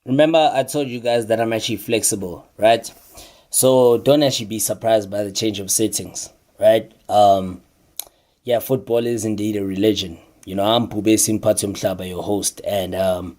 Remember, I told you guys that I'm actually flexible, right? So don't actually be surprised by the change of settings, right? Yeah, football is indeed a religion. I'm Pube Simpati Mhlaba, your host, and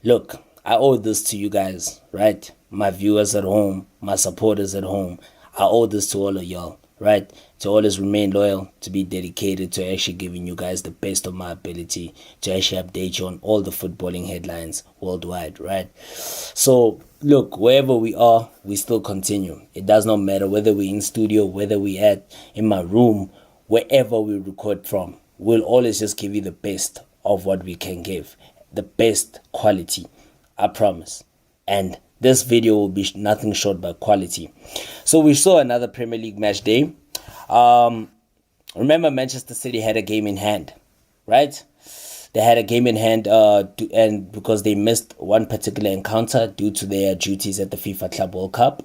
look, I owe this to you guys, right? My viewers at home, my supporters at home. I owe this to all of y'all, right? To always remain loyal, to be dedicated to actually giving you guys the best of my ability, to actually update you on all the footballing headlines worldwide, right? So, look, wherever we are, we still continue. It does not matter whether we're in studio, whether we're in my room, wherever we record from. We'll always just give you the best of what we can give, the best quality, I promise. And this video will be nothing short by quality. So we saw another Premier League match day. Remember, Manchester City had a game in hand, right? They had a game in hand, and because they missed one particular encounter due to their duties at the FIFA Club World Cup,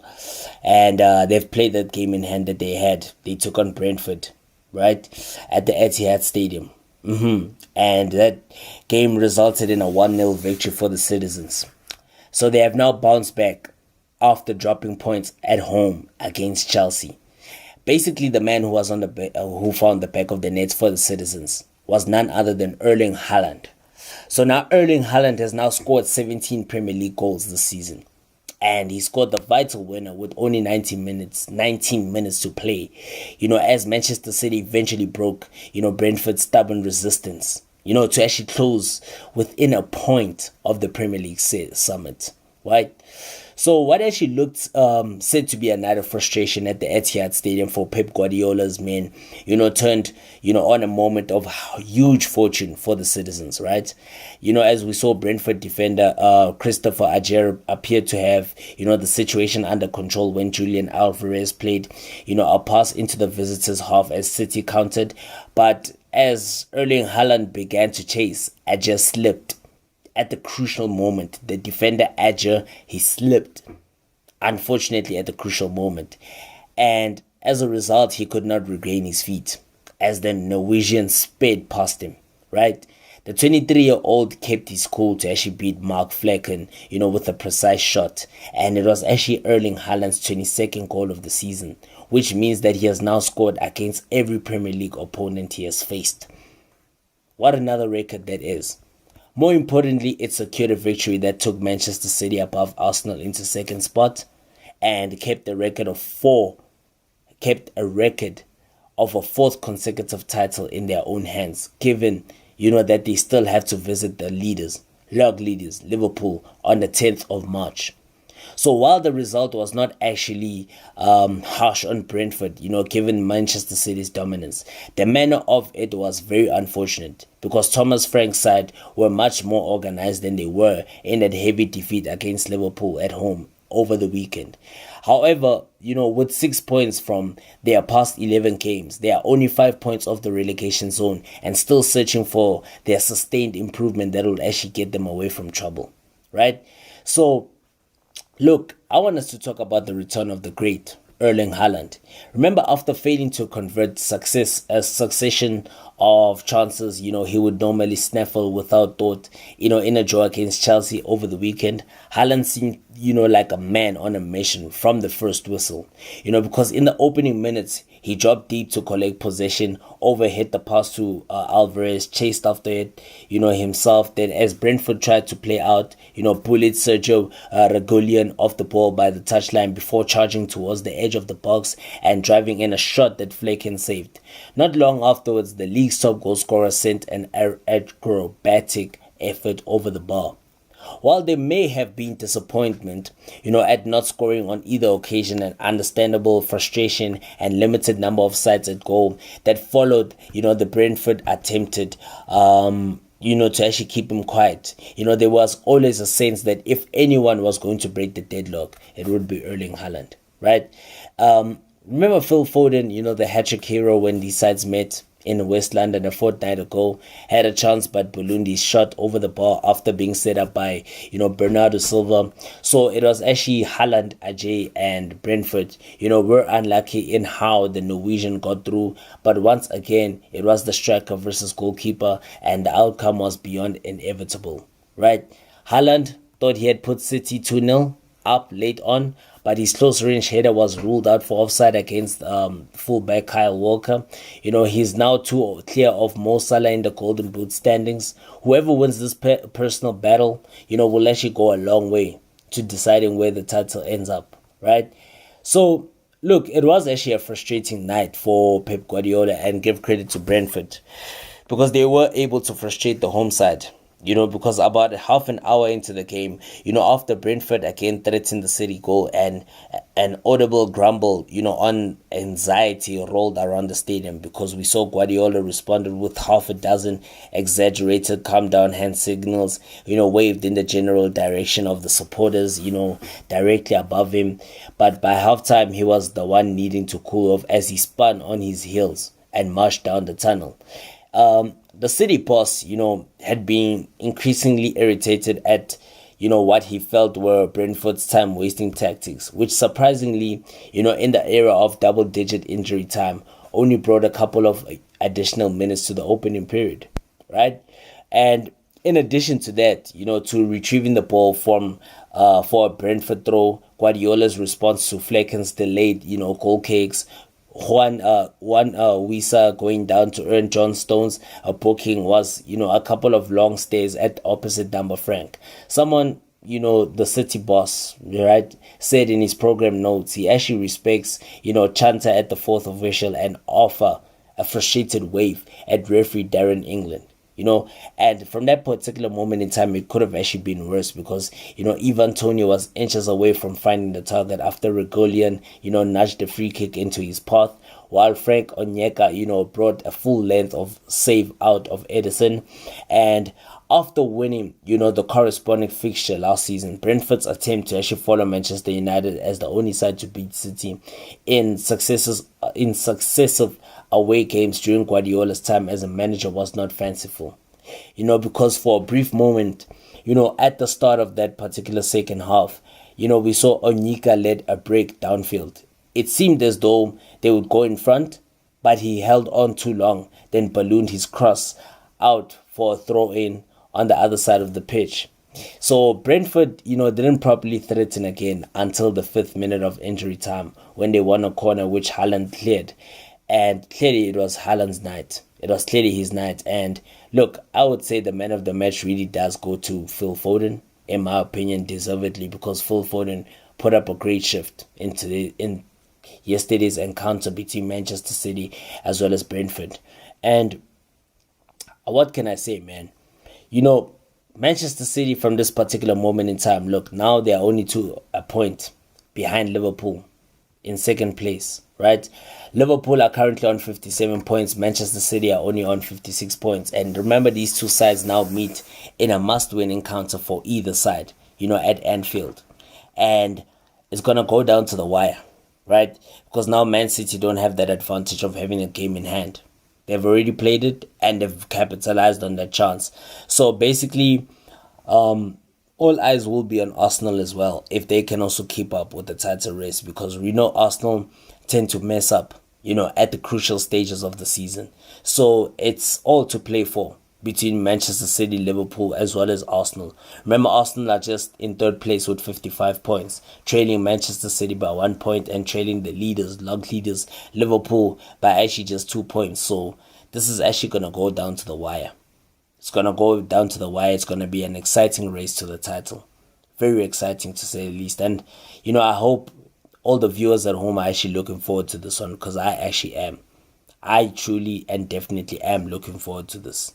and they've played that game in hand that they had. They took on Brentford, right, at the Etihad Stadium. And that game resulted in a 1-0 victory for the citizens. So they have now bounced back after dropping points at home against Chelsea. Basically, the man who was on who found the back of the nets for the citizens was none other than Erling Haaland. So now Erling Haaland has now scored 17 Premier League goals this season. And he scored the vital winner with only 19 minutes to play. As Manchester City eventually broke, Brentford's stubborn resistance, to actually close within a point of the Premier League summit, right? So what actually looked said to be a night of frustration at the Etihad Stadium for Pep Guardiola's men, turned, on a moment of huge fortune for the citizens, right? As we saw Brentford defender Christopher Ajer appear to have, the situation under control when Julian Alvarez played, a pass into the visitors' half as City countered. But as Erling Haaland began to chase, Ajer slipped. At the crucial moment, the defender Ajer, he slipped, unfortunately, at the crucial moment. And as a result, he could not regain his feet as the Norwegian sped past him, right? The 23-year-old kept his cool to actually beat Mark Flecken, with a precise shot. And it was actually Erling Haaland's 22nd goal of the season, which means that he has now scored against every Premier League opponent he has faced. What another record that is. More importantly, it secured a victory that took Manchester City above Arsenal into second spot and kept a record of a fourth consecutive title in their own hands, given, that they still have to visit the log leaders, Liverpool, on the 10th of March. So while the result was not actually harsh on Brentford, given Manchester City's dominance, the manner of it was very unfortunate because Thomas Frank's side were much more organized than they were in that heavy defeat against Liverpool at home over the weekend. However, with 6 points from their past 11 games, they are only 5 points off the relegation zone and still searching for their sustained improvement that will actually get them away from trouble, right? So, look, I want us to talk about the return of the great Erling Haaland. Remember, after failing to convert a succession of chances, he would normally snaffle without thought, in a draw against Chelsea over the weekend. Haaland seemed, like a man on a mission from the first whistle, because in the opening minutes, he dropped deep to collect possession, overhit the pass to Alvarez, chased after it, himself. Then as Brentford tried to play out, bullied Sergio Reguilon off the ball by the touchline before charging towards the edge of the box and driving in a shot that Flecken saved. Not long afterwards, the league's top goal scorer sent an acrobatic effort over the bar. While there may have been disappointment, at not scoring on either occasion, and understandable frustration and limited number of sides at goal that followed, the Brentford attempted, to actually keep him quiet. There was always a sense that if anyone was going to break the deadlock, it would be Erling Haaland, right? Remember Phil Foden, the hat-trick hero when these sides met in West London a fortnight ago, had a chance but Bulundi's shot over the bar after being set up by, Bernardo Silva. So it was actually Haaland, Ajay and Brentford, were unlucky in how the Norwegian got through. But once again, it was the striker versus goalkeeper and the outcome was beyond inevitable, right? Haaland, thought he had put City 2-0 up late on, but his close range header was ruled out for offside against fullback Kyle Walker. He's now two clear of Mo Salah in the Golden Boot standings. Whoever wins this personal battle, will actually go a long way to deciding where the title ends up, right? So, look, it was actually a frustrating night for Pep Guardiola, and give credit to Brentford because they were able to frustrate the home side. Because about half an hour into the game, after Brentford again threatened the City goal, and an audible grumble, on anxiety rolled around the stadium, because we saw Guardiola responded with half a dozen exaggerated calm down hand signals, waved in the general direction of the supporters, directly above him. But by halftime, he was the one needing to cool off as he spun on his heels and marched down the tunnel. The City boss, had been increasingly irritated at, what he felt were Brentford's time-wasting tactics, which surprisingly, in the era of double-digit injury time, only brought a couple of additional minutes to the opening period, right? And in addition to that, to retrieving the ball from for a Brentford throw, Guardiola's response to Flecken's delayed, goal kicks, Juan Wisa going down to earn John Stones a booking was, a couple of long stays at opposite number Frank. Someone, the City boss, right, said in his program notes he actually respects, Chanta at the fourth official and offer a frustrated wave at referee Darren England. And from that particular moment in time, it could have actually been worse because, Ivan Toney was inches away from finding the target after Regolian, nudged the free kick into his path, while Frank Onyeka, brought a full length of save out of Edison. And after winning, the corresponding fixture last season, Brentford's attempt to actually follow Manchester United as the only side to beat City in successive away games during Guardiola's time as a manager was not fanciful. Because for a brief moment, at the start of that particular second half, we saw Onyeka led a break downfield. It seemed as though they would go in front, but he held on too long, then ballooned his cross out for a throw-in on the other side of the pitch. So Brentford, didn't properly threaten again until the 5th minute of injury time when they won a corner which Haaland cleared. And clearly it was Haaland's night. It was clearly his night. And look, I would say the man of the match really does go to Phil Foden, in my opinion, deservedly, because Phil Foden put up a great shift in yesterday's encounter between Manchester City as well as Brentford. And what can I say, man? Manchester City from this particular moment in time, look, now they are only to a point behind Liverpool in second place, right? Liverpool are currently on 57 points. Manchester City are only on 56 points. And remember, these two sides now meet in a must-win encounter for either side, at Anfield. And it's going to go down to the wire, right? Because now Man City don't have that advantage of having a game in hand. They've already played it and they've capitalized on that chance. So basically, all eyes will be on Arsenal as well if they can also keep up with the title race, because we know Arsenal tend to mess up, at the crucial stages of the season. So it's all to play for between Manchester City, Liverpool, as well as Arsenal. Remember, Arsenal are just in third place with 55 points, trailing Manchester City by 1 point and trailing the log leaders, Liverpool, by actually just 2 points. So this is actually going to go down to the wire. It's going to go down to the wire. It's going to be an exciting race to the title. Very exciting, to say the least. And, I hope all the viewers at home are actually looking forward to this one, because I actually am. I truly and definitely am looking forward to this.